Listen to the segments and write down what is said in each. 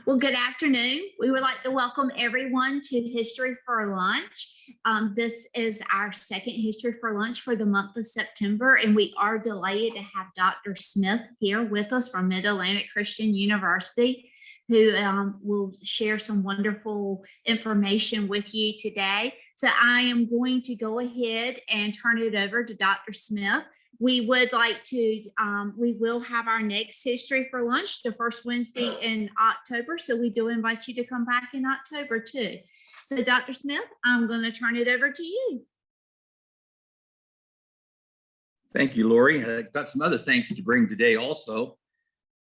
Well, good afternoon. We would like to welcome everyone to History for Lunch. This is our second History for Lunch for the month of September, and we are delighted to have Dr. Smith here with us from Mid-Atlantic Christian University, who will share some wonderful information with you today. So I am going to go ahead and turn it over to Dr. Smith. We would like to, we will have our next History for Lunch the first Wednesday in October. So we do invite you to come back in October too. So Dr. Smith, I'm going to turn it over to you. Thank you, Lori. I've got some other thanks to bring today also.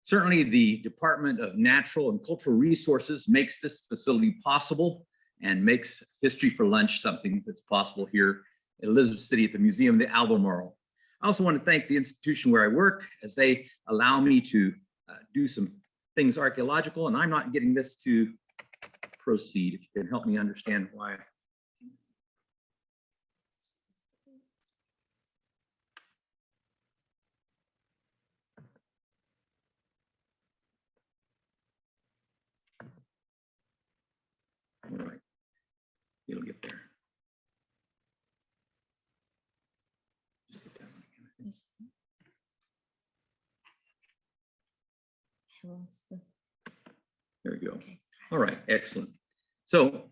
Certainly the Department of Natural and Cultural Resources makes this facility possible and makes History for Lunch something that's possible here in Elizabeth City at the Museum of the Albemarle. I also want to thank the institution where I work as they allow me to do some things archaeological, and I'm not getting this to proceed. If you can help me understand why. All right, it'll get there. Just get that one again. There we go. Okay. All right, excellent. So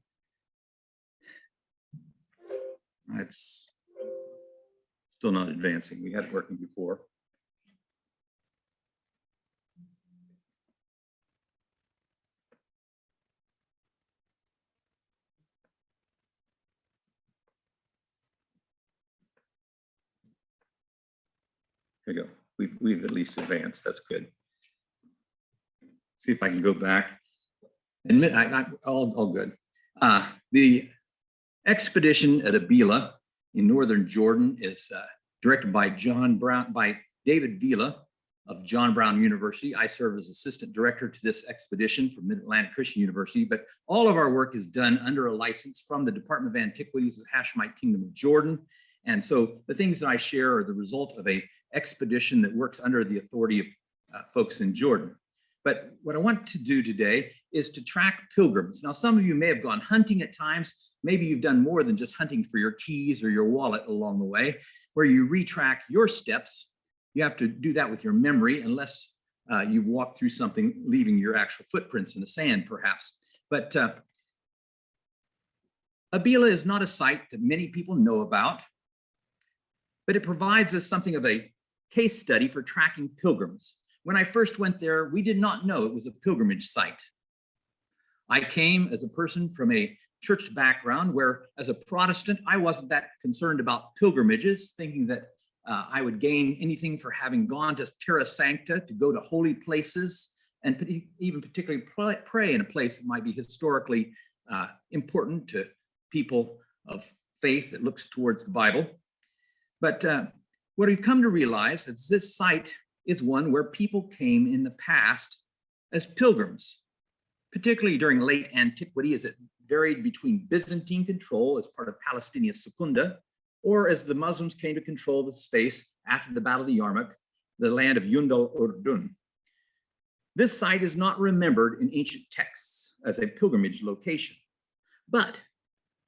it's still not advancing. We had it working before. There we go. We've at least advanced. That's good. See if I can go back. And all good. The expedition at Abila in northern Jordan is directed by David Vila of John Brown University. I serve as assistant director to this expedition from Mid-Atlantic Christian University, but all of our work is done under a license from the Department of Antiquities of the Hashemite Kingdom of Jordan. And so the things that I share are the result of an expedition that works under the authority of folks in Jordan. But what I want to do today is to track pilgrims. Now, some of you may have gone hunting at times. Maybe you've done more than just hunting for your keys or your wallet along the way, where you retrack your steps. You have to do that with your memory, unless you've walked through something, leaving your actual footprints in the sand, perhaps. But Abila is not a site that many people know about, but it provides us something of a case study for tracking pilgrims. When I first went there, we did not know it was a pilgrimage site. I came as a person from a church background where, as a Protestant, I wasn't that concerned about pilgrimages, thinking that I would gain anything for having gone to Terra Sancta, to go to holy places, and even particularly pray in a place that might be historically important to people of faith that looks towards the Bible. But what we've come to realize is this site is one where people came in the past as pilgrims, particularly during late antiquity, as it varied between Byzantine control as part of Palestinia Secunda, or as the Muslims came to control the space after the Battle of the Yarmouk, the land of Yundal Urdun. This site is not remembered in ancient texts as a pilgrimage location, but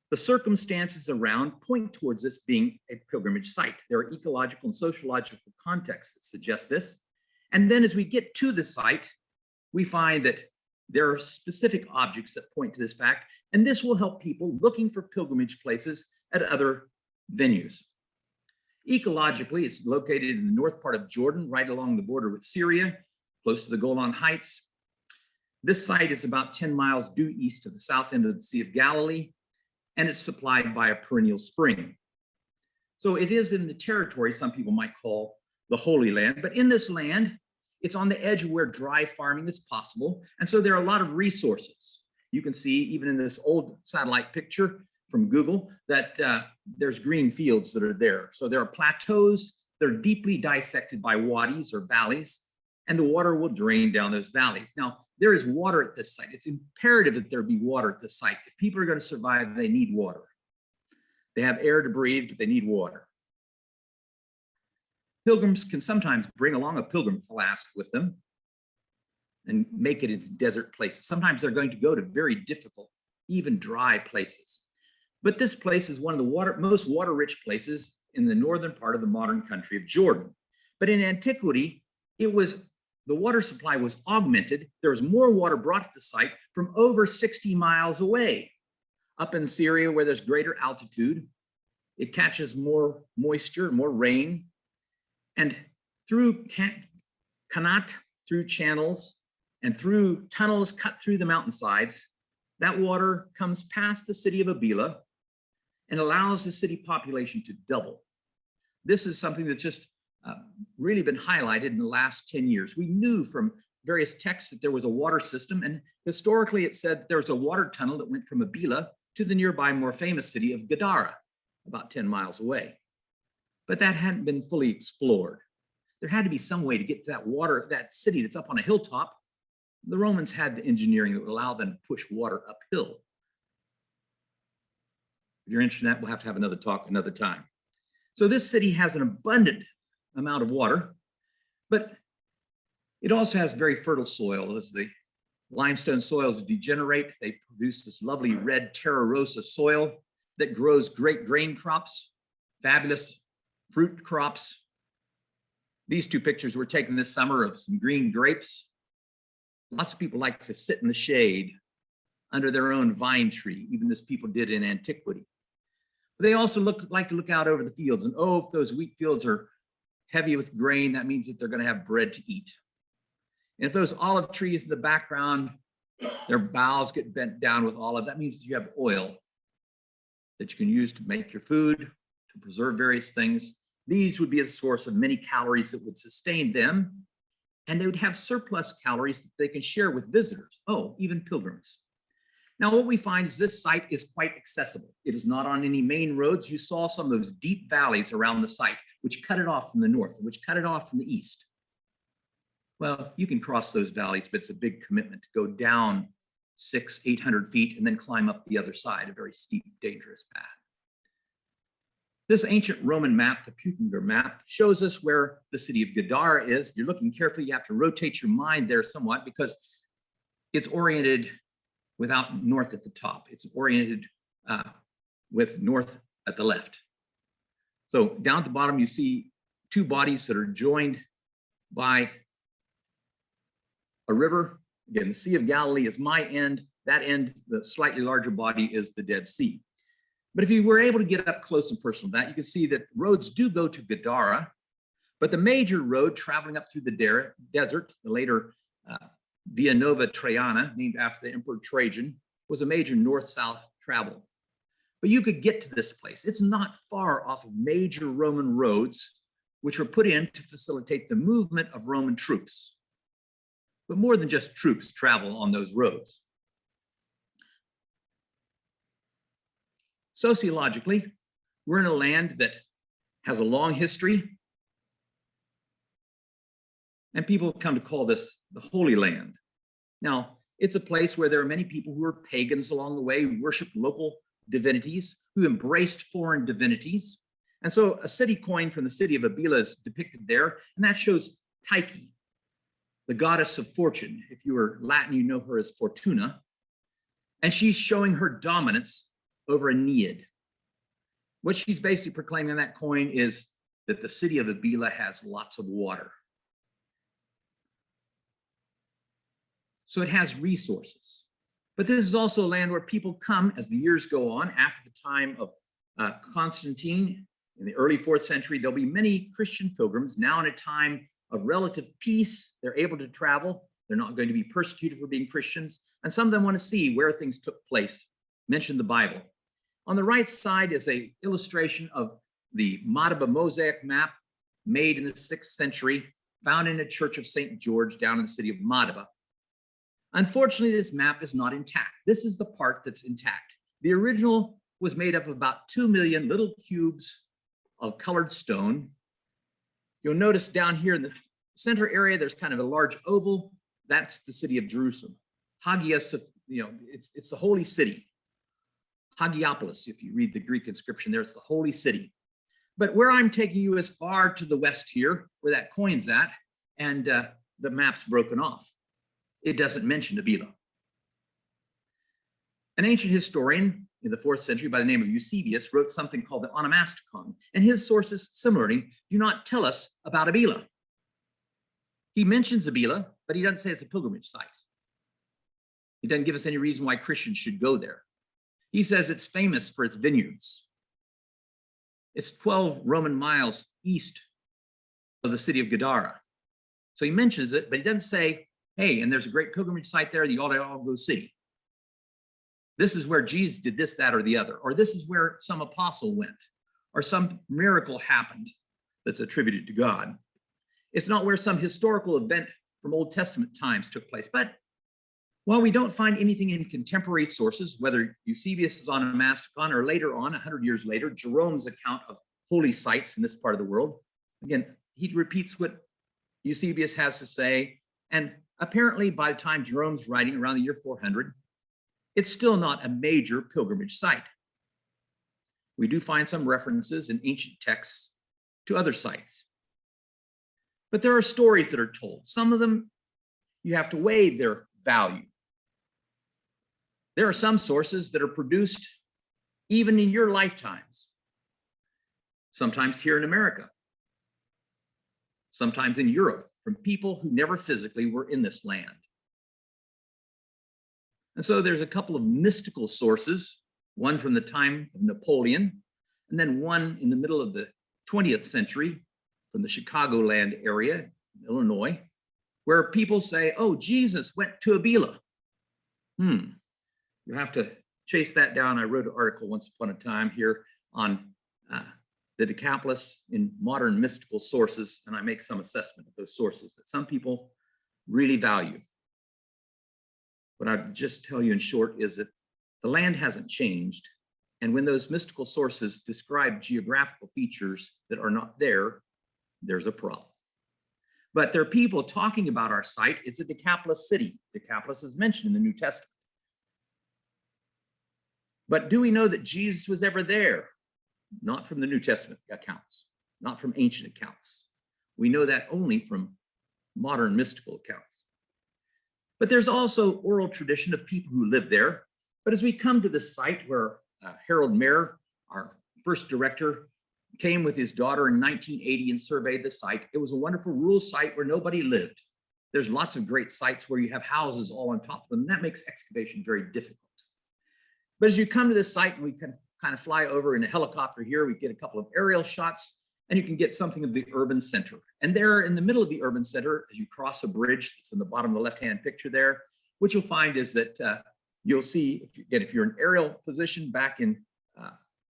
the circumstances around point towards this being a pilgrimage site. There are ecological and sociological contexts that suggest this. And then as we get to the site, we find that there are specific objects that point to this fact, and this will help people looking for pilgrimage places at other venues. Ecologically, it's located in the north part of Jordan, right along the border with Syria, close to the Golan Heights. This site is about 10 miles due east of the south end of the Sea of Galilee, and it's supplied by a perennial spring. So it is in the territory some people might call the Holy Land, but in this land, it's on the edge of where dry farming is possible. And so there are a lot of resources. You can see even in this old satellite picture from Google that there's green fields that are there. So there are plateaus that are deeply dissected by wadis or valleys, and the water will drain down those valleys. Now, there is water at this site. It's imperative that there be water at this site. If people are going to survive, they need water. They have air to breathe, but they need water. Pilgrims can sometimes bring along a pilgrim flask with them. and make it into desert places. Sometimes they're going to go to very difficult, even dry places. But this place is one of the most water-rich places in the northern part of the modern country of Jordan. But in antiquity, the water supply was augmented. There was more water brought to the site from over 60 miles away. Up in Syria, where there's greater altitude, it catches more moisture, more rain. And through kanat, through channels, and through tunnels cut through the mountainsides, that water comes past the city of Abila and allows the city population to double. This is something that's just really been highlighted in the last 10 years. We knew from various texts that there was a water system, and historically it said there was a water tunnel that went from Abila to the nearby more famous city of Gadara, about 10 miles away. But that hadn't been fully explored. There had to be some way to get to that water, that city that's up on a hilltop. The Romans had the engineering that would allow them to push water uphill. If you're interested in that, we'll have to have another talk another time. So this city has an abundant amount of water, but it also has very fertile soil. As the limestone soils degenerate, they produce this lovely red terra rosa soil that grows great grain crops, fabulous fruit crops. These two pictures were taken this summer of some green grapes. Lots of people like to sit in the shade under their own vine tree, even as people did in antiquity. But they also like to look out over the fields, and oh, if those wheat fields are heavy with grain, that means that they're going to have bread to eat. And if those olive trees in the background, their boughs get bent down with olive, that means that you have oil that you can use to make your food, to preserve various things. These would be a source of many calories that would sustain them, and they would have surplus calories that they can share with visitors, even pilgrims. Now, what we find is this site is quite accessible. It is not on any main roads. You saw some of those deep valleys around the site, which cut it off from the north, which cut it off from the east. Well, you can cross those valleys, but it's a big commitment to go down 600-800 feet and then climb up the other side, a very steep, dangerous path. This ancient Roman map, the Pilgrim map, shows us where the city of Gadara is. If you're looking carefully, you have to rotate your mind there somewhat because it's oriented without north at the top. It's oriented with north at the left. So down at the bottom, you see two bodies that are joined by a river. Again, the Sea of Galilee is my end. That end, the slightly larger body, is the Dead Sea. But if you were able to get up close and personal to that, you can see that roads do go to Gadara, but the major road traveling up through the desert, the later Via Nova Traiana, named after the Emperor Trajan, was a major north-south travel. But you could get to this place. It's not far off of major Roman roads, which were put in to facilitate the movement of Roman troops. But more than just troops travel on those roads. Sociologically, we're in a land that has a long history, and people come to call this the Holy Land. Now, it's a place where there are many people who are pagans along the way, who worship local divinities, who embraced foreign divinities. And so a city coin from the city of Abila is depicted there, and that shows Tyche, the goddess of fortune. If you are Latin, you know her as Fortuna. And she's showing her dominance over a Neid. What she's basically proclaiming on that coin is that the city of Abila has lots of water. So it has resources. But this is also a land where people come as the years go on. After the time of Constantine in the early 4th century, there'll be many Christian pilgrims. Now in a time of relative peace, they're able to travel. They're not going to be persecuted for being Christians. And some of them want to see where things took place. Mention the Bible. On the right side is an illustration of the Madaba mosaic map made in the 6th century, found in a church of St. George down in the city of Madaba. Unfortunately, this map is not intact. This is the part that's intact. The original was made up of about 2 million little cubes of colored stone. You'll notice down here in the center area, there's kind of a large oval. That's the city of Jerusalem. Hagia, it's the holy city. Hagiapolis, if you read the Greek inscription there, it's the holy city. But where I'm taking you is far to the west here, where that coin's at, and the map's broken off. it doesn't mention Abila. An ancient historian in the 4th century by the name of Eusebius wrote something called the Onomasticon, and his sources similarly do not tell us about Abila. He mentions Abila, but he doesn't say it's a pilgrimage site. He doesn't give us any reason why Christians should go there. He says it's famous for its vineyards. It's 12 Roman miles east of the city of Gadara. So he mentions it, but he doesn't say, hey, and there's a great pilgrimage site there that you ought to all go see. This is where Jesus did this, that, or the other, or this is where some apostle went, or some miracle happened that's attributed to God. It's not where some historical event from Old Testament times took place. But while we don't find anything in contemporary sources, whether Eusebius is on a Onomasticon or later on, 100 years later, Jerome's account of holy sites in this part of the world, again, he repeats what Eusebius has to say. And apparently by the time Jerome's writing around the year 400, it's still not a major pilgrimage site. We do find some references in ancient texts to other sites. But there are stories that are told. Some of them, you have to weigh their value. There are some sources that are produced even in your lifetimes, sometimes here in America, sometimes in Europe, from people who never physically were in this land. And so there's a couple of mystical sources, one from the time of Napoleon, and then one in the middle of the 20th century from the Chicagoland area, Illinois, where people say, oh, Jesus went to Abila. You have to chase that down. I wrote an article once upon a time here on the Decapolis in modern mystical sources, and I make some assessment of those sources that some people really value. What I'd just tell you in short is that the land hasn't changed, and when those mystical sources describe geographical features that are not there, there's a problem. But there are people talking about our site. It's a Decapolis city. Decapolis is mentioned in the New Testament. But do we know that Jesus was ever there? Not from the New Testament accounts, not from ancient accounts. We know that only from modern mystical accounts. But there's also oral tradition of people who live there. But as we come to this site where Harold Mayer, our first director, came with his daughter in 1980 and surveyed the site, it was a wonderful rural site where nobody lived. There's lots of great sites where you have houses all on top of them, and that makes excavation very difficult. But as you come to this site, and we can kind of fly over in a helicopter here, we get a couple of aerial shots, and you can get something of the urban center. And there in the middle of the urban center, as you cross a bridge that's in the bottom of the left-hand picture there, what you'll find is that you'll see, if you're in aerial position back in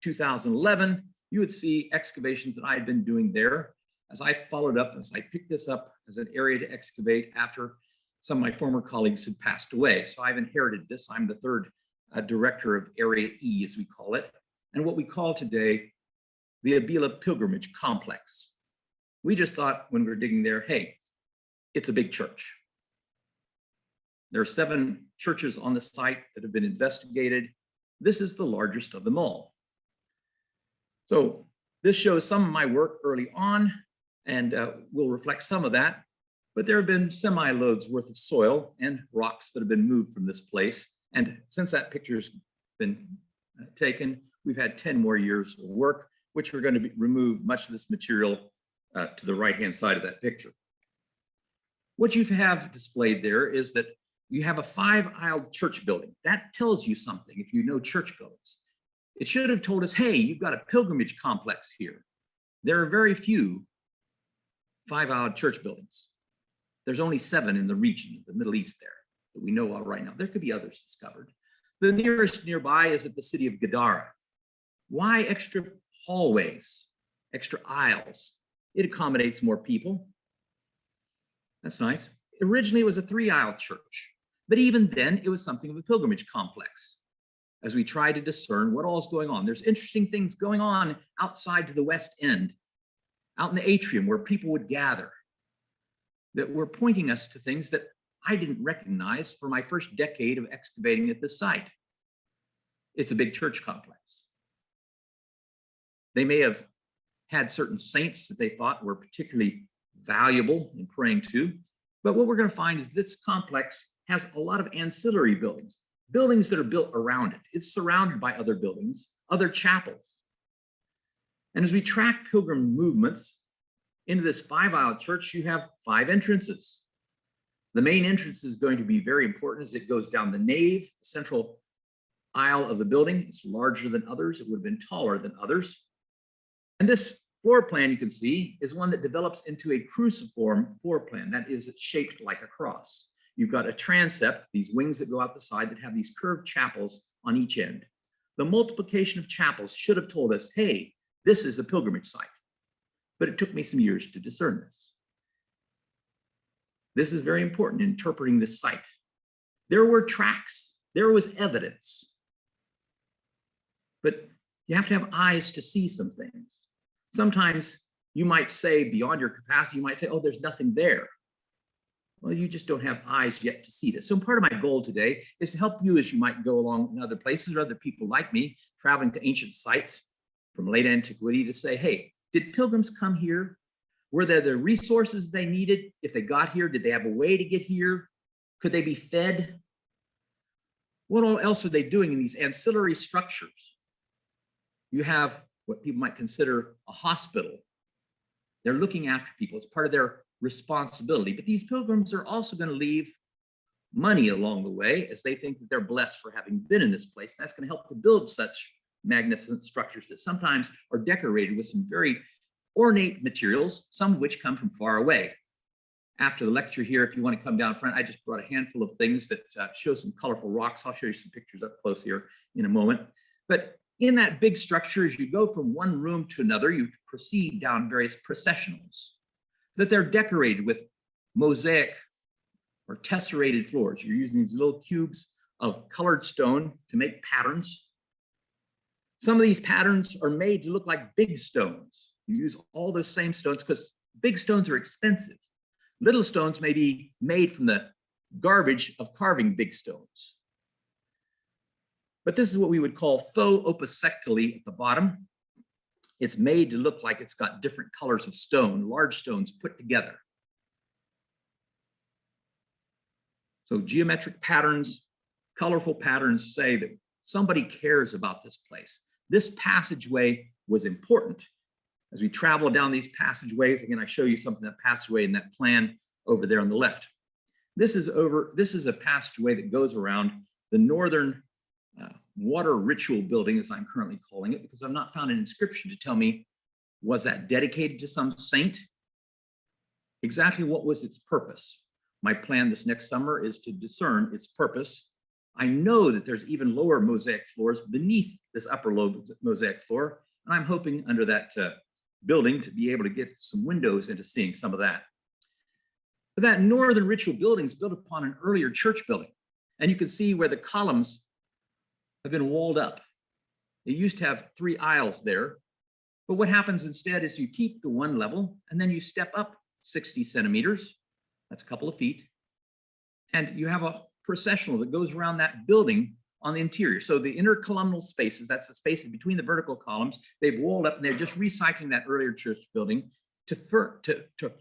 2011, you would see excavations that I had been doing there. As I followed up, as I picked this up as an area to excavate after some of my former colleagues had passed away. So I've inherited this. I'm the third director of Area E, as we call it, and what we call today the Abila Pilgrimage Complex. We just thought when we were digging there, hey, it's a big church. There are 7 churches on the site that have been investigated. This is the largest of them all. So this shows some of my work early on, and will reflect some of that, but there have been semi-loads worth of soil and rocks that have been moved from this place. And since that picture's been taken, we've had 10 more years of work, which we're going to remove much of this material to the right-hand side of that picture. What you have displayed there is that you have a 5-aisled church building. That tells you something if you know church buildings. It should have told us, hey, you've got a pilgrimage complex here. There are very few 5-aisled church buildings. There's only 7 in the region of the Middle East there that we know of right now. There could be others discovered. The nearest nearby is at the city of Gadara. Why extra hallways, extra aisles? It accommodates more people. That's nice. Originally, it was a 3-aisle church, but even then, it was something of a pilgrimage complex. As we try to discern what all is going on, there's interesting things going on outside to the west end, out in the atrium where people would gather, that were pointing us to things that I didn't recognize for my first decade of excavating at this site. It's a big church complex. They may have had certain saints that they thought were particularly valuable in praying to, but what we're going to find is this complex has a lot of ancillary buildings, buildings that are built around it. It's surrounded by other buildings, other chapels. And as we track pilgrim movements into this 5-aisle church, you have 5 entrances. The main entrance is going to be very important as it goes down the nave, the central aisle of the building. It's larger than others. It would have been taller than others. And this floor plan you can see is one that develops into a cruciform floor plan. That is, it's shaped like a cross. You've got a transept, these wings that go out the side that have these curved chapels on each end. The multiplication of chapels should have told us, hey, this is a pilgrimage site. But it took me some years to discern this. This is very important in interpreting this site. There were tracks, there was evidence. But you have to have eyes to see some things. Sometimes you might say beyond your capacity, you might say, oh, there's nothing there. Well, you just don't have eyes yet to see this. So part of my goal today is to help you as you might go along in other places or other people like me traveling to ancient sites from late antiquity to say, hey, did pilgrims come here? Were there the resources they needed? If they got here, did they have a way to get here? Could they be fed? What all else are they doing in these ancillary structures? You have what people might consider a hospital. They're looking after people. It's part of their responsibility. But these pilgrims are also going to leave money along the way as they think that they're blessed for having been in this place. That's going to help to build such magnificent structures that sometimes are decorated with some very ornate materials, some of which come from far away. After the lecture here, if you want to come down front, I just brought a handful of things that show some colorful rocks. I'll show you some pictures up close here in a moment. But in that big structure, as you go from one room to another, you proceed down various processionals that they're decorated with mosaic or tesserated floors. You're using these little cubes of colored stone to make patterns. Some of these patterns are made to look like big stones. You use all those same stones because big stones are expensive. Little stones may be made from the garbage of carving big stones. But this is what we would call faux opusectile at the bottom. It's made to look like it's got different colors of stone, large stones put together. So geometric patterns, colorful patterns say that somebody cares about this place. This passageway was important. As we travel down these passageways, again, I show you something that passageway in that plan over there on the left. This is a passageway that goes around the northern water ritual building, as I'm currently calling it, because I've not found an inscription to tell me, was that dedicated to some saint? Exactly what was its purpose? My plan this next summer is to discern its purpose. I know that there's even lower mosaic floors beneath this upper low mosaic floor, and I'm hoping under that building to be able to get some windows into seeing some of that. But that northern ritual building is built upon an earlier church building, and you can see where the columns have been walled up. They used to have 3 aisles there, but what happens instead is you keep the one level and then you step up 60 centimeters, that's a couple of feet, and you have a processional that goes around that building on the interior. So the intercolumnal spaces, that's the spaces between the vertical columns, they've walled up and they're just recycling that earlier church building to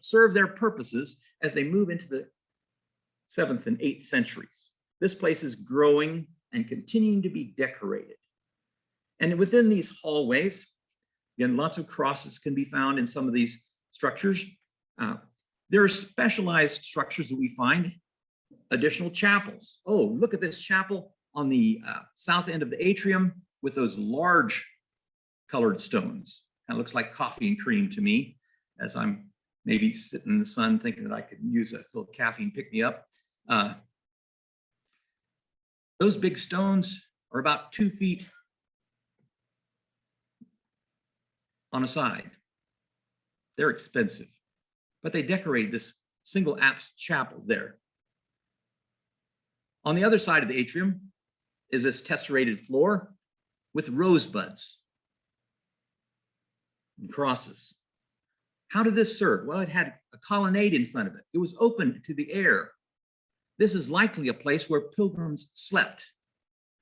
serve their purposes as they move into the 7th and 8th centuries. This place is growing and continuing to be decorated. And within these hallways, again, lots of crosses can be found in some of these structures. There are specialized structures that we find, additional chapels. Oh, look at this chapel on the south end of the atrium with those large colored stones. Kind of looks like coffee and cream to me, as I'm maybe sitting in the sun thinking that I could use a little caffeine pick-me-up. Those big stones are about 2 feet on a side. They're expensive, but they decorate this single apse chapel there. On the other side of the atrium is this tesserated floor with rosebuds and crosses. How did this serve? Well, it had a colonnade in front of it. It was open to the air. This is likely a place where pilgrims slept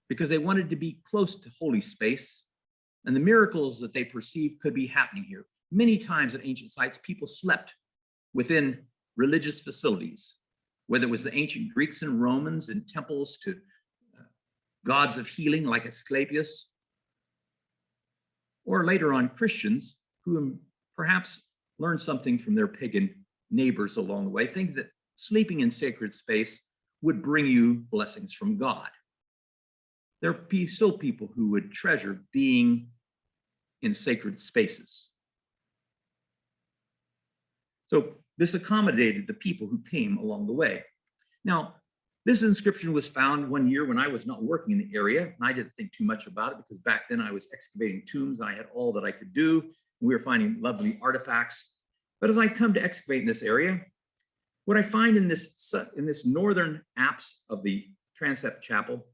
because they wanted to be close to holy space, and the miracles that they perceived could be happening here. Many times at ancient sites, people slept within religious facilities. whether it was the ancient Greeks and Romans in temples to gods of healing like Asclepius, or later on Christians who perhaps learned something from their pagan neighbors along the way, think that sleeping in sacred space would bring you blessings from God. There are still people who would treasure being in sacred spaces. So this accommodated the people who came along the way. Now, this inscription was found one year when I was not working in the area, and I didn't think too much about it because back then I was excavating tombs and I had all that I could do. We were finding lovely artifacts. But as I come to excavate in this area, what I find in this northern apse of the transept chapel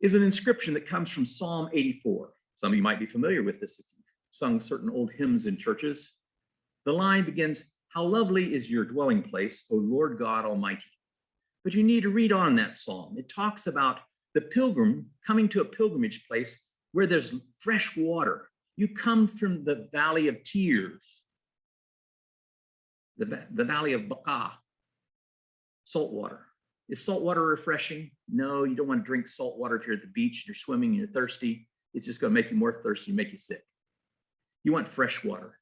is an inscription that comes from Psalm 84. Some of you might be familiar with this if you've sung certain old hymns in churches. The line begins, "How lovely is your dwelling place, O Lord God Almighty." But you need to read on that psalm. It talks about the pilgrim coming to a pilgrimage place where there's fresh water. You come from the valley of tears, the valley of Baca, salt water. Is salt water refreshing? No, you don't want to drink salt water if you're at the beach and you're swimming and you're thirsty. It's just going to make you more thirsty and make you sick. You want fresh water.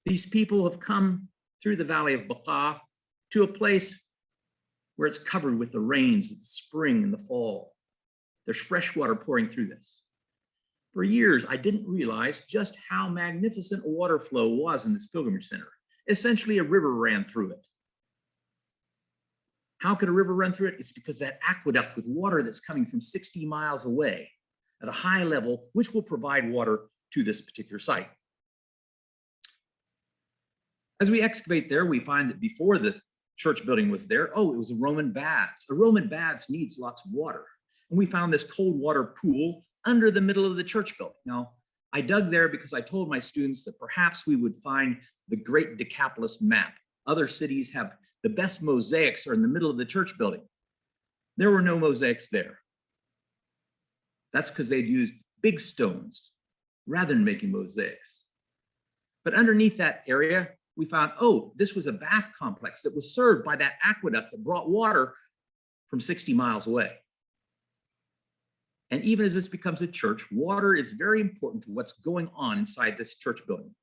These people have come through the valley of Baca to a place where it's covered with the rains of the spring and the fall. There's fresh water pouring through this. For years, I didn't realize just how magnificent a water flow was in this pilgrimage center. Essentially, a river ran through it. How could a river run through it? It's because that aqueduct with water that's coming from 60 miles away at a high level, which will provide water to this particular site. As we excavate there, we find that before the church building was there, it was a Roman baths. A Roman baths needs lots of water. And we found this cold water pool under the middle of the church building. Now, I dug there because I told my students that perhaps we would find the great Decapolis map. Other cities have the best mosaics are in the middle of the church building. There were no mosaics there. That's because they'd used big stones rather than making mosaics. But underneath that area, we found, this was a bath complex that was served by that aqueduct that brought water from 60 miles away. And even as this becomes a church, water is very important to what's going on inside this church building.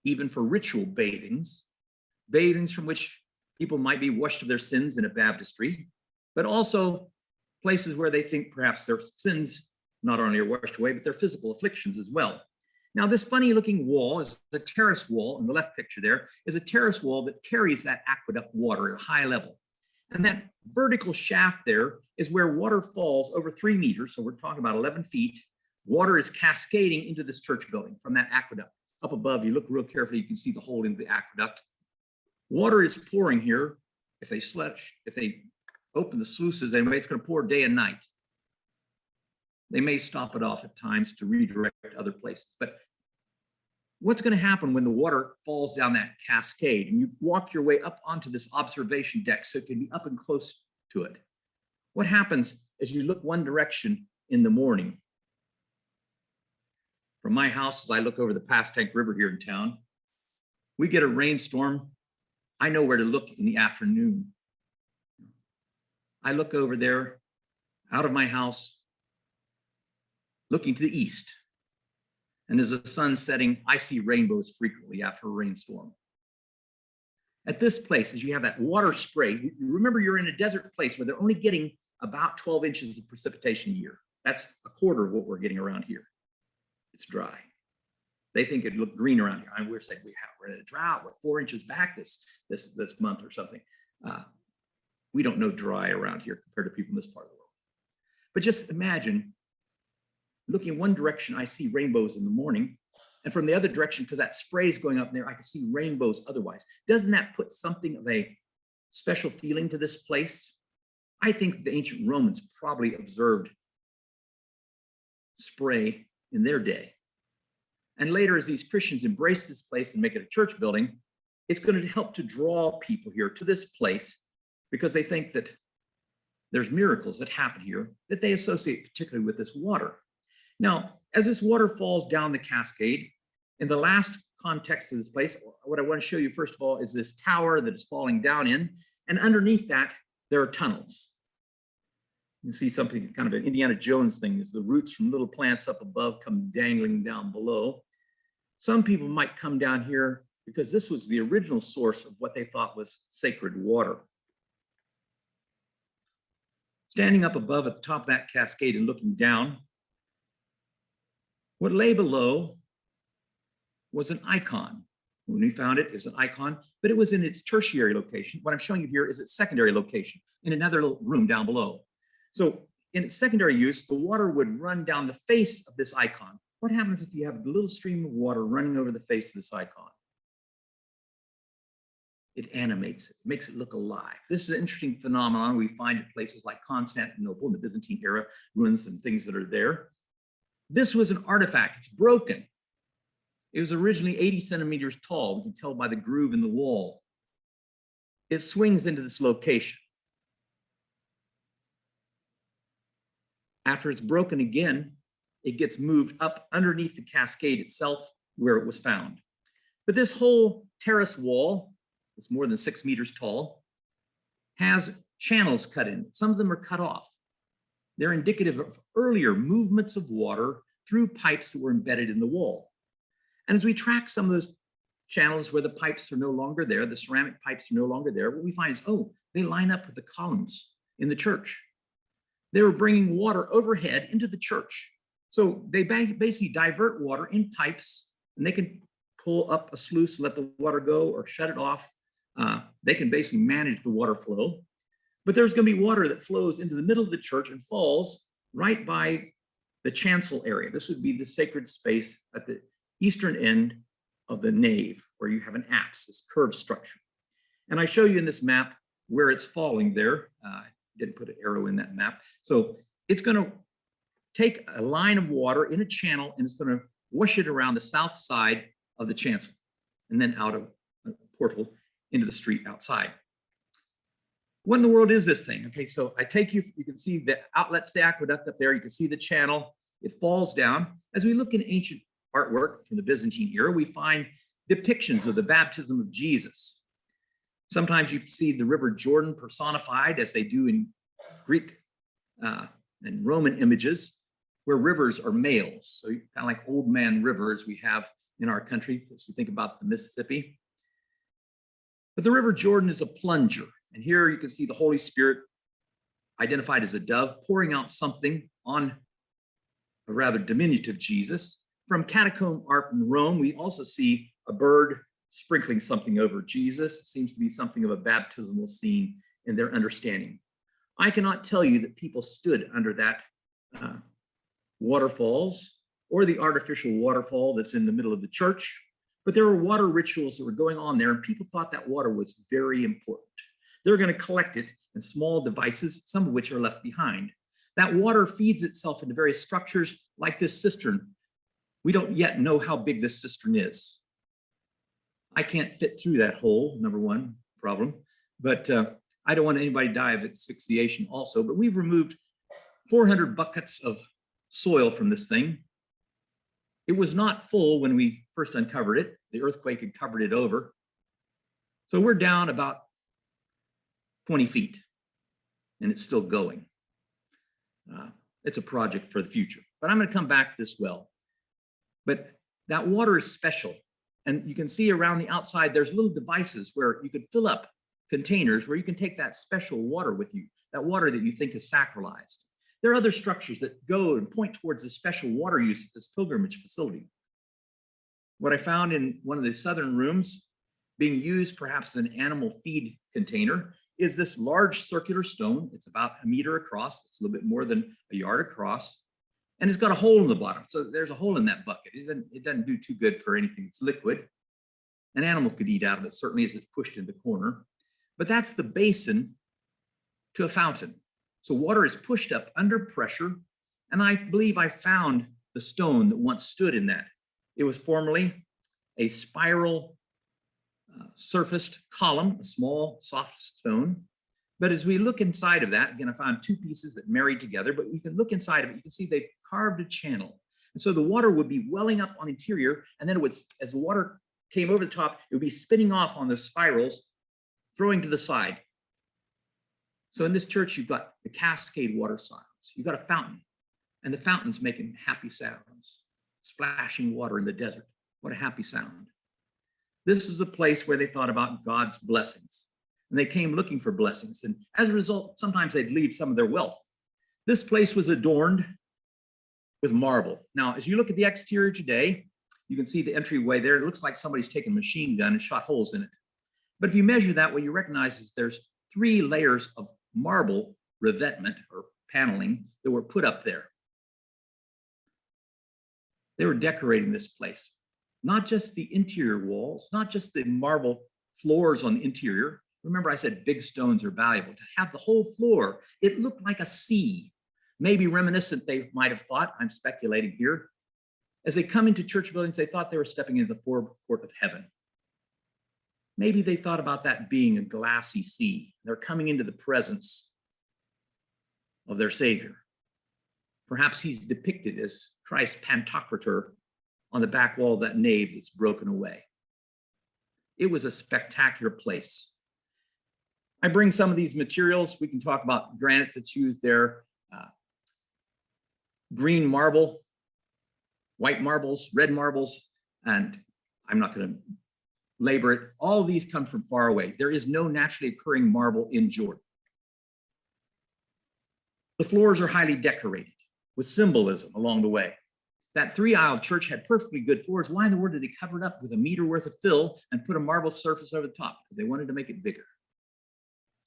Even for ritual bathings from which people might be washed of their sins in a baptistry, but also places where they think perhaps their sins not only are washed away, but their physical afflictions as well. Now, this funny looking wall is a terrace wall. In the left picture there is a terrace wall that carries that aqueduct water at a high level. And that vertical shaft there is where water falls over 3 meters. So we're talking about 11 feet. Water is cascading into this church building from that aqueduct. Up above, you look real carefully, you can see the hole in the aqueduct. Water is pouring here. If they open the sluices anyway, it's going to pour day and night. They may stop it off at times to redirect other places. But what's going to happen when the water falls down that cascade and you walk your way up onto this observation deck so it can be up and close to it? What happens as you look one direction in the morning? From my house, as I look over the Passtank River here in town, we get a rainstorm. I know where to look in the afternoon. I look over there out of my house, looking to the east. And as the sun's setting, I see rainbows frequently after a rainstorm. At this place, as you have that water spray, remember you're in a desert place where they're only getting about 12 inches of precipitation a year. That's a quarter of what we're getting around here. It's dry. They think it looked green around here. We're saying we're in a drought. We're 4 inches back this month or something. We don't know dry around here compared to people in this part of the world. But just imagine looking in one direction, I see rainbows in the morning. And from the other direction, because that spray is going up there, I can see rainbows otherwise. Doesn't that put something of a special feeling to this place? I think the ancient Romans probably observed spray in their day. And later, as these Christians embrace this place and make it a church building, it's going to help to draw people here to this place because they think that there's miracles that happen here that they associate particularly with this water. Now, as this water falls down the cascade, in the last context of this place. What I want to show you first of all is this tower that is falling down in, and underneath that there are tunnels. You see something kind of an Indiana Jones thing, is the roots from little plants up above come dangling down below. Some people might come down here because this was the original source of what they thought was sacred water. Standing up above at the top of that cascade and looking down, what lay below was an icon. When we found it, it was an icon, but it was in its tertiary location. What I'm showing you here is its secondary location in another little room down below. So in its secondary use, the water would run down the face of this icon. What happens if you have a little stream of water running over the face of this icon? It animates it, makes it look alive. This is an interesting phenomenon we find at places like Constantinople in the Byzantine era, ruins and things that are there. This was an artifact, it's broken. It was originally 80 centimeters tall. We can tell by the groove in the wall. It swings into this location. After it's broken again, it gets moved up underneath the cascade itself where it was found. But this whole terrace wall, it's more than 6 meters tall, has channels cut in. Some of them are cut off. They're indicative of earlier movements of water through pipes that were embedded in the wall. And as we track some of those channels where the pipes are no longer there, the ceramic pipes are no longer there, what we find is, oh, they line up with the columns in the church. They were bringing water overhead into the church. So they basically divert water in pipes, and they can pull up a sluice, let the water go, or shut it off. They can basically manage the water flow. But there's going to be water that flows into the middle of the church and falls right by the chancel area. This would be the sacred space at the eastern end of the nave, where you have an apse, this curved structure. And I show you in this map where it's falling there. Didn't put an arrow in that map. So it's going to take a line of water in a channel, and it's going to wash it around the south side of the chancel, and then out of a portal into the street outside. What in the world is this thing? Okay, so I take you, you can see the outlet to the aqueduct up there. You can see the channel. It falls down. As we look in ancient artwork from the Byzantine era, we find depictions of the baptism of Jesus. Sometimes you see the River Jordan personified, as they do in Greek and Roman images, where rivers are males. So kind of like old man rivers we have in our country, as we think about the Mississippi. But the River Jordan is a plunger. And here you can see the Holy Spirit identified as a dove pouring out something on a rather diminutive Jesus. From catacomb art in Rome, we also see a bird sprinkling something over Jesus. It seems to be something of a baptismal scene in their understanding. I cannot tell you that people stood under that waterfalls or the artificial waterfall that's in the middle of the church, but there were water rituals that were going on there, and people thought that water was very important. They're going to collect it in small devices, some of which are left behind. That water feeds itself into various structures like this cistern. We don't yet know how big this cistern is. I can't fit through that hole, number one problem, but I don't want anybody to die of asphyxiation also, but we've removed 400 buckets of soil from this thing. It was not full when we first uncovered it. The earthquake had covered it over. So we're down about 20 feet, and it's still going. It's a project for the future, but I'm going to come back to this well. But that water is special. And you can see around the outside, there's little devices where you could fill up containers where you can take that special water with you, that water that you think is sacralized. There are other structures that go and point towards the special water use at this pilgrimage facility. What I found in one of the southern rooms, being used perhaps as an animal feed container, is this large circular stone. It's about 1 meter across. It's a little bit more than a yard across. And it's got a hole in the bottom. So there's a hole in that bucket. It doesn't do too good for anything that's liquid. An animal could eat out of it, certainly as it's pushed in the corner. But that's the basin to a fountain. So water is pushed up under pressure. And I believe I found the stone that once stood in that. It was formerly a spiral surfaced column, a small soft stone. But as we look inside of that, again, I found 2 pieces that married together, but you can look inside of it, you can see they've carved a channel. And so the water would be welling up on the interior, and then it would, as the water came over the top, it would be spinning off on the spirals, throwing to the side. So in this church, you've got the cascade water sounds. You've got a fountain, and the fountain's making happy sounds, splashing water in the desert. What a happy sound. This is a place where they thought about God's blessings, and they came looking for blessings. And as a result, sometimes they'd leave some of their wealth. This place was adorned with marble. Now, as you look at the exterior today, you can see the entryway there. It looks like somebody's taken a machine gun and shot holes in it. But if you measure that, what you recognize is there's 3 layers of marble revetment or paneling that were put up there. They were decorating this place, not just the interior walls, not just the marble floors on the interior. Remember, I said big stones are valuable. To have the whole floor, it looked like a sea. Maybe reminiscent, they might have thought, I'm speculating here. As they come into church buildings, they thought they were stepping into the forecourt of heaven. Maybe they thought about that being a glassy sea. They're coming into the presence of their Savior. Perhaps he's depicted as Christ Pantocrator on the back wall of that nave that's broken away. It was a spectacular place. I bring some of these materials. We can talk about granite that's used there, green marble, white marbles, red marbles, and I'm not going to labor it. All of these come from far away. There is no naturally occurring marble in Jordan. The floors are highly decorated with symbolism along the way. That 3-aisle church had perfectly good floors. Why in the world did they cover it up with a meter worth of fill and put a marble surface over the top? Because they wanted to make it bigger.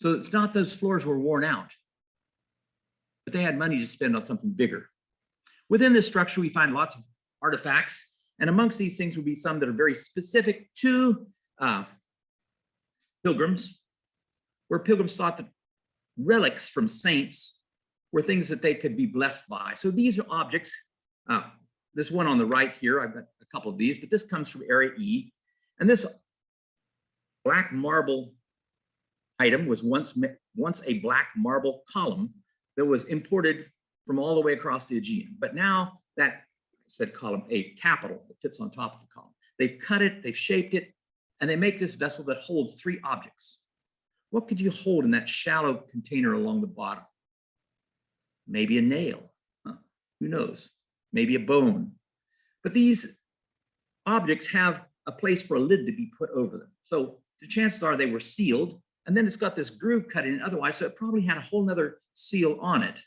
So it's not those floors were worn out, but they had money to spend on something bigger. Within this structure, we find lots of artifacts, and amongst these things would be some that are very specific to pilgrims, where pilgrims thought that relics from saints were things that they could be blessed by. So these are objects. This one on the right here, I've got a couple of these, but this comes from Area E. And this black marble item was once a black marble column that was imported from all the way across the Aegean. But now that said column, a capital that fits on top of the column. They cut it, they've shaped it, and they make this vessel that holds 3 objects. What could you hold in that shallow container along the bottom? Maybe a nail, who knows? Maybe a bone. But these objects have a place for a lid to be put over them. So the chances are they were sealed, and then it's got this groove cut in otherwise, so it probably had a whole nother seal on it.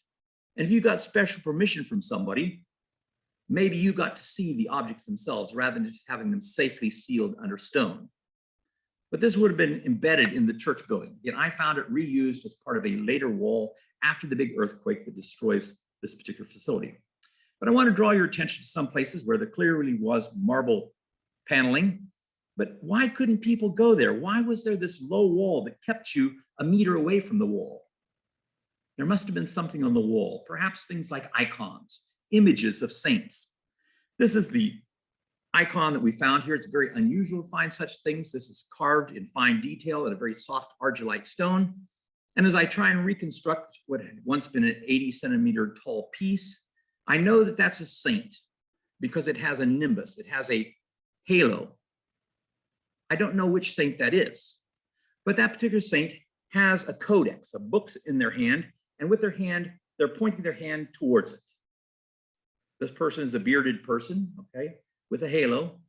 And if you got special permission from somebody, maybe you got to see the objects themselves rather than just having them safely sealed under stone. But this would have been embedded in the church building. Yet I found it reused as part of a later wall after the big earthquake that destroys this particular facility. But I want to draw your attention to some places where there clearly was marble paneling. But why couldn't people go there? Why was there this low wall that kept you a meter away from the wall? There must have been something on the wall, perhaps things like icons, images of saints. This is the icon that we found here. It's very unusual to find such things. This is carved in fine detail in a very soft argillite stone. And as I try and reconstruct what had once been an 80-centimeter tall piece, I know that that's a saint because it has a nimbus, it has a halo. I don't know which saint that is, but that particular saint has a codex, a book in their hand, and with their hand, they're pointing their hand towards it. This person is a bearded person, okay, with a halo.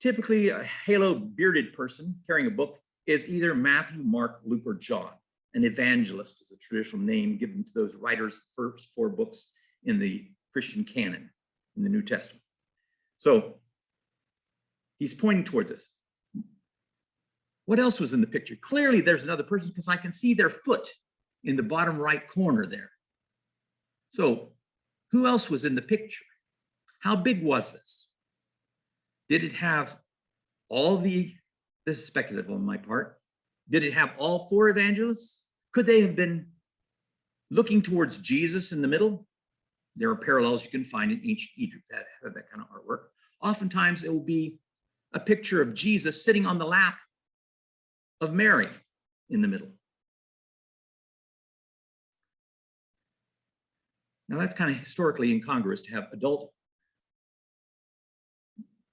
Typically, a halo bearded person carrying a book is either Matthew, Mark, Luke, or John. An evangelist is a traditional name given to those writers, the first 4 books in the Christian canon, in the New Testament. So he's pointing towards us. What else was in the picture? Clearly there's another person because I can see their foot in the bottom right corner there. So who else was in the picture? How big was this? Did it have all the, this is speculative on my part, did it have all 4 evangelists? Could they have been looking towards Jesus in the middle? There are parallels you can find in ancient Egypt that have that kind of artwork. Oftentimes it will be a picture of Jesus sitting on the lap of Mary in the middle. Now that's kind of historically incongruous to have adult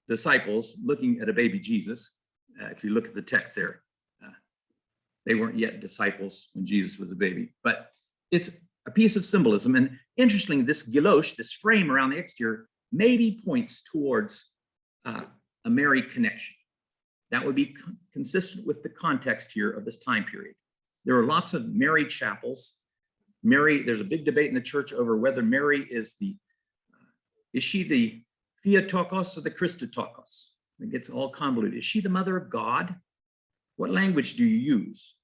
disciples looking at a baby Jesus. If you look at the text there, they weren't yet disciples when Jesus was a baby, but it's a piece of symbolism. And interestingly, this gilosh, this frame around the exterior, maybe points towards a Mary connection. That would be consistent with the context here of this time period. There are lots of Mary chapels. Mary, there's a big debate in the church over whether Mary is she the Theotokos or the Christotokos? It gets all convoluted. Is she the mother of God? What language do you use?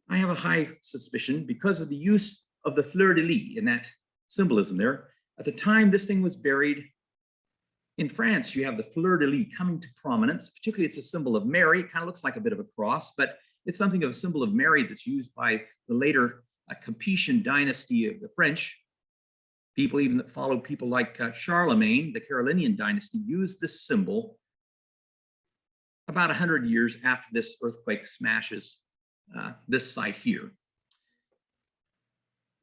I have a high suspicion because of the use of the fleur-de-lis in that symbolism there. At the time this thing was buried, in France, you have the fleur-de-lis coming to prominence. Particularly, it's a symbol of Mary. It kind of looks like a bit of a cross, but it's something of a symbol of Mary that's used by the later Capetian dynasty of the French. People even that followed people like Charlemagne, the Carolingian dynasty, used this symbol about 100 years after this earthquake smashes this site here.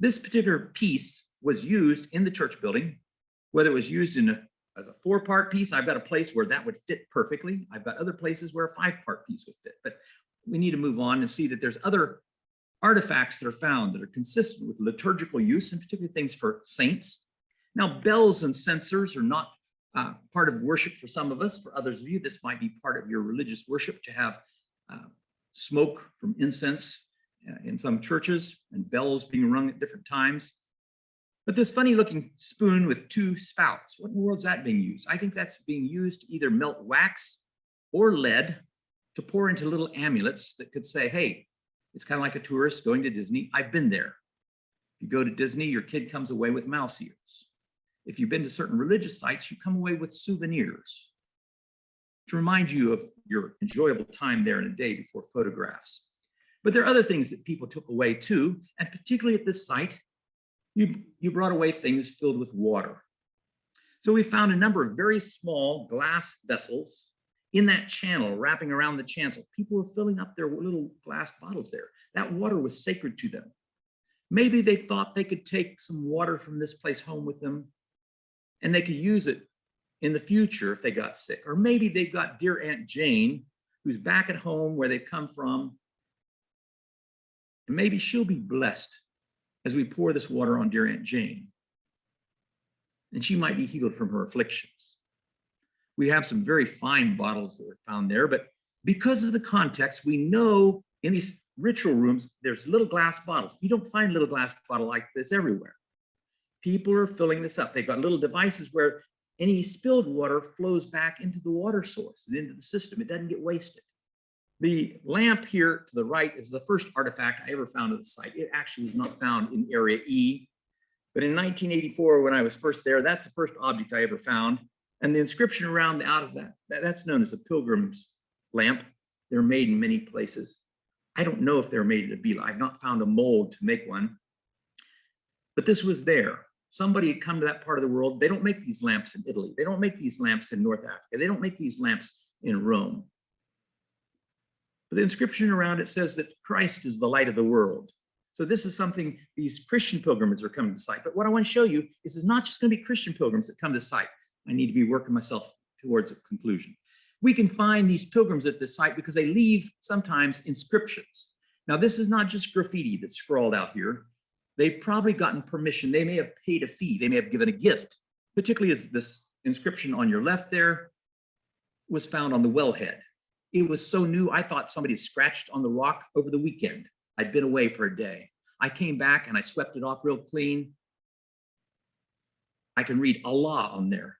This particular piece was used in the church building, whether it was used as a 4-part piece. I've got a place where that would fit perfectly. I've got other places where a 5-part piece would fit, but we need to move on and see that there's other artifacts that are found that are consistent with liturgical use, and particularly things for saints. Now, bells and censers are not part of worship for some of us. For others of you, this might be part of your religious worship to have smoke from incense in some churches and bells being rung at different times. But this funny looking spoon with 2 spouts, what in the world is that being used? I think that's being used to either melt wax or lead to pour into little amulets that could say, hey, it's kind of like a tourist going to Disney. I've been there. If you go to Disney, your kid comes away with mouse ears. If you've been to certain religious sites, you come away with souvenirs to remind you of your enjoyable time there in a day before photographs. But there are other things that people took away too, and particularly at this site, you brought away things filled with water. So we found a number of very small glass vessels in that channel, wrapping around the chancel. People were filling up their little glass bottles there. That water was sacred to them. Maybe they thought they could take some water from this place home with them, and they could use it in the future if they got sick. Or maybe they've got dear Aunt Jane, who's back at home where they've come from, and maybe she'll be blessed as we pour this water on dear Aunt Jane, and she might be healed from her afflictions. We have some very fine bottles that are found there, but because of the context, we know in these ritual rooms, there's little glass bottles. You don't find a little glass bottle like this everywhere. People are filling this up. They've got little devices where any spilled water flows back into the water source and into the system. It doesn't get wasted. The lamp here to the right is the first artifact I ever found at the site. It actually was not found in Area E, but in 1984, when I was first there, that's the first object I ever found. And the inscription around out of that's known as a Pilgrims lamp. They're made in many places. I don't know if they're made at Abila. I've not found a mold to make one, but this was there. Somebody had come to that part of the world. They don't make these lamps in Italy. They don't make these lamps in North Africa. They don't make these lamps in Rome. But the inscription around it says that Christ is the light of the world. So this is something these Christian pilgrims are coming to the site. But what I want to show you is it's not just going to be Christian pilgrims that come to the site. I need to be working myself towards a conclusion. We can find these pilgrims at this site because they leave sometimes inscriptions. Now, this is not just graffiti that's scrawled out here. They've probably gotten permission. They may have paid a fee. They may have given a gift, particularly as this inscription on your left there was found on the wellhead. It was so new, I thought somebody scratched on the rock over the weekend. I'd been away for a day. I came back and I swept it off real clean. I can read Allah on there,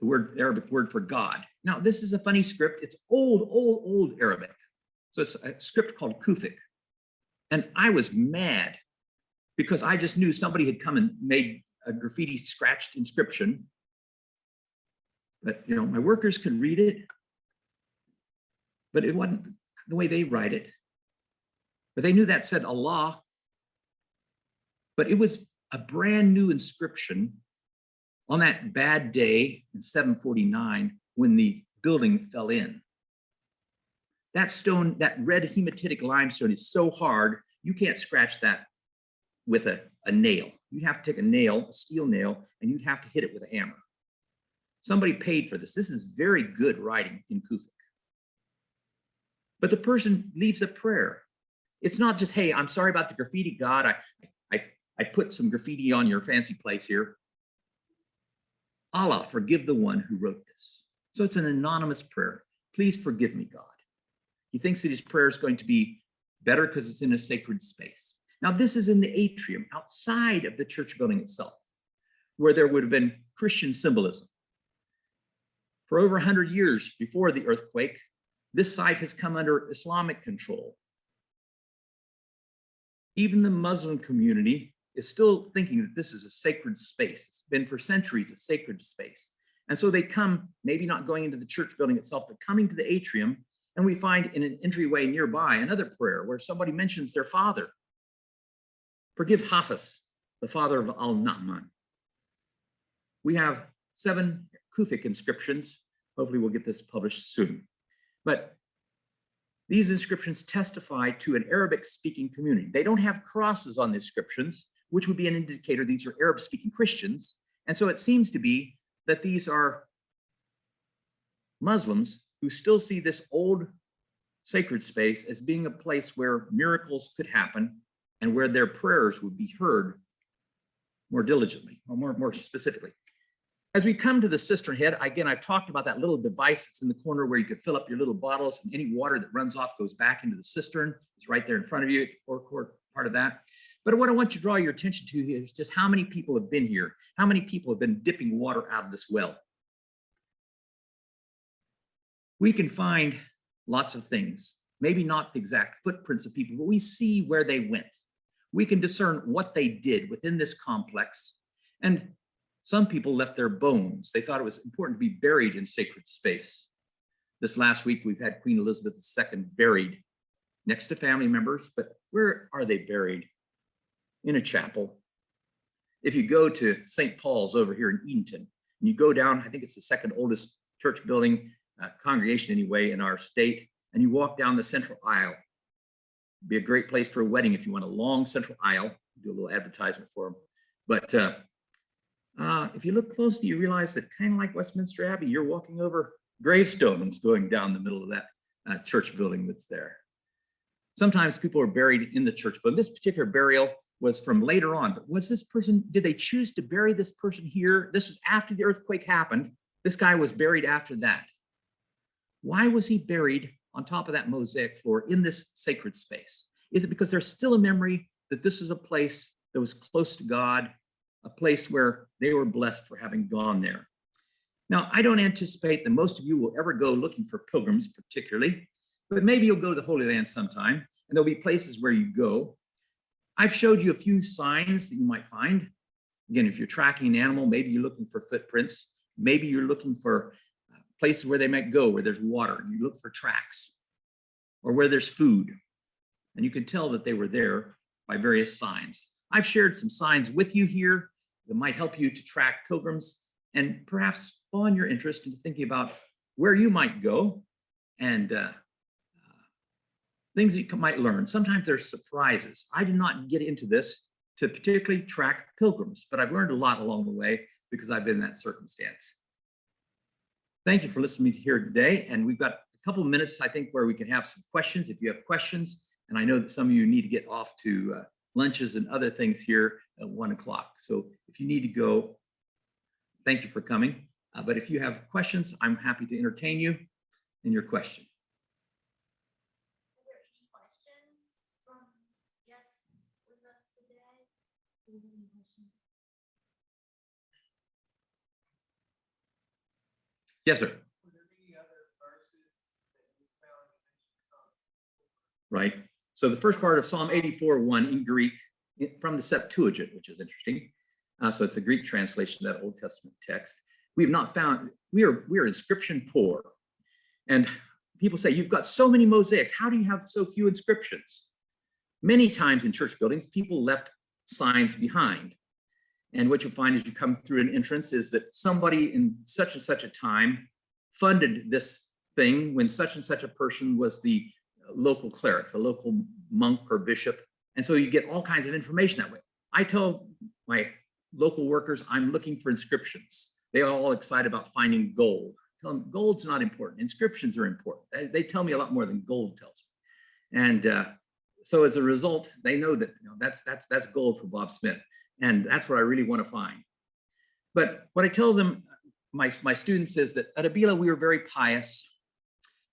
the Arabic word for God. Now, this is a funny script. It's old Arabic. So it's a script called Kufic. And I was mad because I just knew somebody had come and made a graffiti scratched inscription. But, my workers could read it, but it wasn't the way they write it. But they knew that said Allah, but it was a brand new inscription on that bad day in 749 when the building fell in. That stone, that red hematitic limestone is so hard, you can't scratch that with a nail. You'd have to take a nail, a steel nail, and you'd have to hit it with a hammer. Somebody paid for this. This is very good writing in Kufic. But the person leaves a prayer. It's not just, hey, I'm sorry about the graffiti, God. I put some graffiti on your fancy place here. Allah, forgive the one who wrote this. So it's an anonymous prayer. Please forgive me, God. He thinks that his prayer is going to be better because it's in a sacred space. Now, this is in the atrium outside of the church building itself, where there would have been Christian symbolism. For over 100 years before the earthquake, this site has come under Islamic control. Even the Muslim community is still thinking that this is a sacred space. It's been for centuries a sacred space. And so they come, maybe not going into the church building itself, but coming to the atrium, and we find in an entryway nearby another prayer where somebody mentions their father. Forgive Hafiz, the father of Al-Na'man. We have 7 Kufic inscriptions. Hopefully we'll get this published soon. But these inscriptions testify to an Arabic-speaking community. They don't have crosses on the inscriptions, which would be an indicator these are Arab-speaking Christians. And so it seems to be that these are Muslims who still see this old sacred space as being a place where miracles could happen and where their prayers would be heard more diligently, or more specifically. As we come to the cistern head, again, I've talked about that little device that's in the corner where you could fill up your little bottles, and any water that runs off goes back into the cistern. It's right there in front of you, the forecourt part of that. But what I want you to draw your attention to here is just how many people have been here, how many people have been dipping water out of this well. We can find lots of things, maybe not the exact footprints of people, but we see where they went. We can discern what they did within this complex. And some people left their bones. They thought it was important to be buried in sacred space. This last week, we've had Queen Elizabeth II buried next to family members, but where are they buried? In a chapel. If you go to St. Paul's over here in Edenton, and you go down, I think it's the second oldest church building, congregation anyway, in our state, and you walk down the central aisle. It'd be a great place for a wedding if you want a long central aisle. Do a little advertisement for them. But if you look closely, you realize that kind of like Westminster Abbey, you're walking over gravestones going down the middle of that church building that's there. Sometimes people are buried in the church, but this particular burial was from later on. But was this person, did they choose to bury this person here? This was after the earthquake happened. This guy was buried after that. Why was he buried on top of that mosaic floor in this sacred space? Is it because there's still a memory that this is a place that was close to God, a place where they were blessed for having gone there? Now, I don't anticipate that most of you will ever go looking for pilgrims particularly, but maybe you'll go to the Holy Land sometime, and there'll be places where you go. I've showed you a few signs that you might find. Again, if you're tracking an animal, maybe you're looking for footprints. Maybe you're looking for places where they might go, where there's water, and you look for tracks, or where there's food. And you can tell that they were there by various signs. I've shared some signs with you here that might help you to track pilgrims and perhaps spawn your interest into thinking about where you might go and things that you might learn. Sometimes there's surprises. I did not get into this to particularly track pilgrims, but I've learned a lot along the way because I've been in that circumstance. Thank you for listening to me here today. And we've got a couple of minutes, I think, where we can have some questions if you have questions. And I know that some of you need to get off to lunches and other things here at 1 o'clock. So if you need to go, thank you for coming. But if you have questions, I'm happy to entertain you in your question. Yes, sir. Right. So the first part of Psalm 84:1 in Greek from the Septuagint, which is interesting. So it's a Greek translation of that Old Testament text. We have not found, we are inscription poor. And people say, you've got so many mosaics. How do you have so few inscriptions? Many times in church buildings, people left signs behind. And what you find as you come through an entrance is that somebody in such and such a time funded this thing when such and such a person was the local cleric, the local monk or bishop. And so you get all kinds of information that way. I tell my local workers, I'm looking for inscriptions. they are all excited about finding gold. Tell them gold's not important. Inscriptions are important. They tell me a lot more than gold tells me. And so as a result, they know that that's gold for Bob Smith. And that's what I really want to find. But what I tell them, my students, is that at Abila, we were very pious.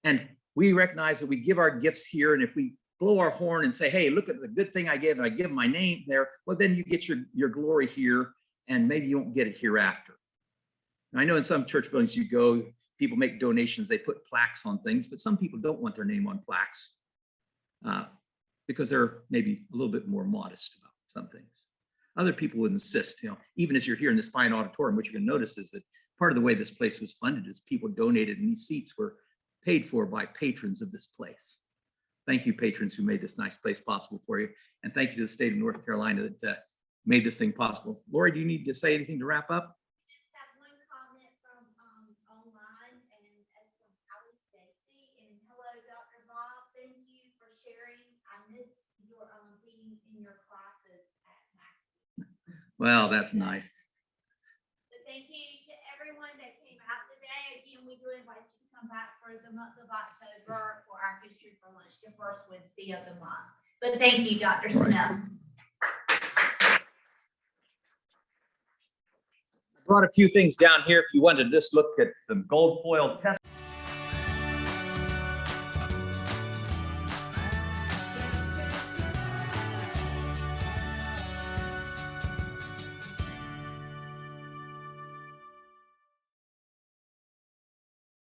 And we recognize that we give our gifts here. And if we blow our horn and say, hey, look at the good thing I gave, and I give my name there, well, then you get your glory here, and maybe you won't get it hereafter. And I know in some church buildings you go, people make donations, they put plaques on things, but some people don't want their name on plaques because they're maybe a little bit more modest about some things. Other people would insist, even as you're here in this fine auditorium, what you're going to notice is that part of the way this place was funded is people donated, and these seats were paid for by patrons of this place. Thank you, patrons who made this nice place possible for you. And thank you to the state of North Carolina that made this thing possible. Lori, do you need to say anything to wrap up? I just have one comment from online, and that's from Allie Stacy. And hello, Dr. Bob. Thank you for sharing. I miss your being in your classes at Mac. Well, that's nice. So thank you to everyone that came out today. Again, we do invite you to come back for the month of October for our History for Lunch, the first Wednesday of the month. But thank you, Dr. Smith. I brought a few things down here if you wanted to just look at some gold foil test.